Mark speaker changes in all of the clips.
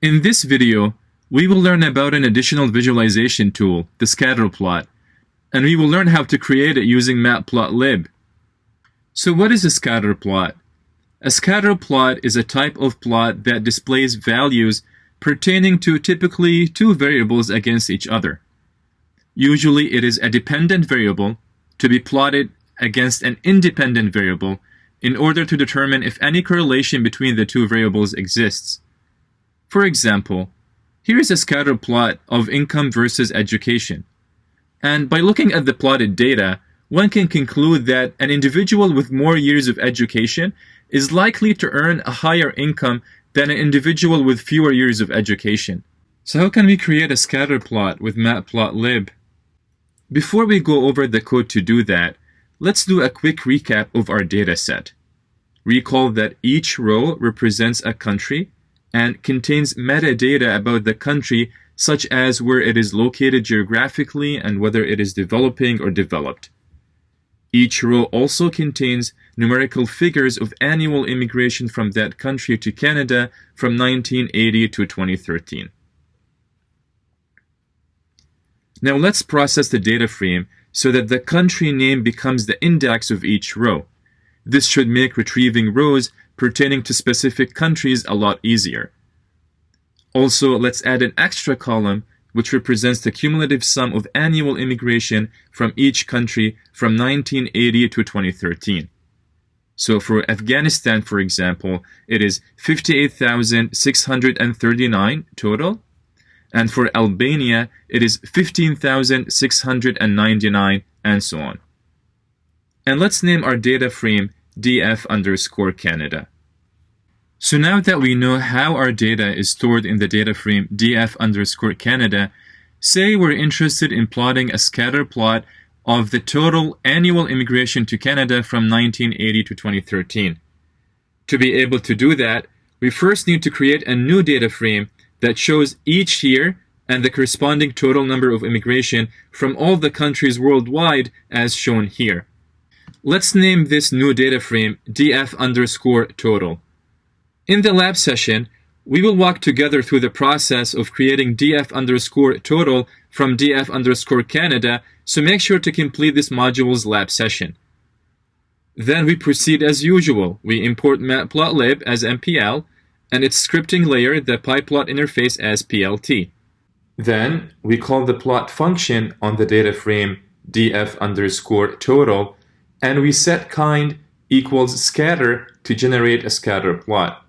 Speaker 1: In this video, we will learn about an additional visualization tool, the scatter plot, and we will learn how to create it using Matplotlib. So what is a scatter plot? A scatter plot is a type of plot that displays values pertaining to typically two variables against each other. Usually it is a dependent variable to be plotted against an independent variable in order to determine if any correlation between the two variables exists. For example, here is a scatter plot of income versus education. And by looking at the plotted data, one can conclude that an individual with more years of education is likely to earn a higher income than an individual with fewer years of education. So how can we create a scatter plot with Matplotlib? Before we go over the code to do that, let's do a quick recap of our data set. Recall that each row represents a country and contains metadata about the country, such as where it is located geographically and whether it is developing or developed. Each row also contains numerical figures of annual immigration from that country to Canada from 1980 to 2013. Now let's process the data frame so that the country name becomes the index of each row. This should make retrieving rows pertaining to specific countries a lot easier. Also, let's add an extra column which represents the cumulative sum of annual immigration from each country from 1980 to 2013. So for Afghanistan, for example, it is 58,639 total, and for Albania, it is 15,699, and so on. And let's name our data frame df_Canada. So now that we know how our data is stored in the data frame df_Canada, say we're interested in plotting a scatter plot of the total annual immigration to Canada from 1980 to 2013. To be able to do that, we first need to create a new data frame that shows each year and the corresponding total number of immigration from all the countries worldwide as shown here. Let's name this new data frame df_total. In the lab session, we will walk together through the process of creating df_total from df_Canada, so make sure to complete this module's lab session. Then we proceed as usual. We import Matplotlib as MPL and its scripting layer, the PyPlot interface, as PLT. Then we call the plot function on the data frame df_total, and we set kind equals scatter to generate a scatter plot.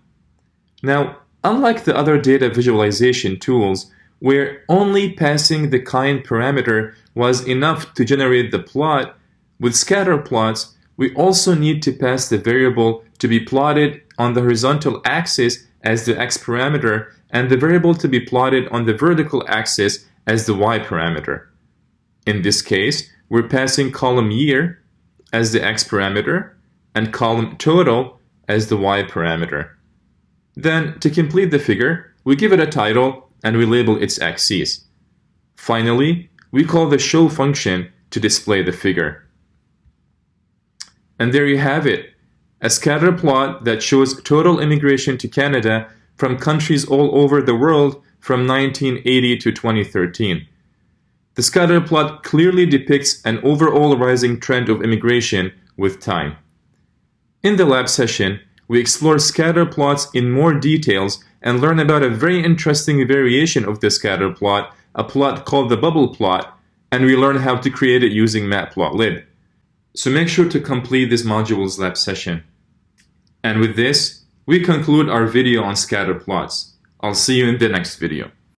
Speaker 1: Now, unlike the other data visualization tools, where only passing the kind parameter was enough to generate the plot, with scatter plots, we also need to pass the variable to be plotted on the horizontal axis as the x parameter and the variable to be plotted on the vertical axis as the y parameter. In this case, we're passing column year as the x parameter and column total as the y parameter. Then, to complete the figure, we give it a title and we label its axes. Finally, we call the show function to display the figure. And there you have it, a scatter plot that shows total immigration to Canada from countries all over the world from 1980 to 2013. The scatter plot clearly depicts an overall rising trend of immigration with time. In the lab session, we explore scatter plots in more details and learn about a very interesting variation of the scatter plot, a plot called the bubble plot, and we learn how to create it using Matplotlib. So make sure to complete this module's lab session. And with this, we conclude our video on scatter plots. I'll see you in the next video.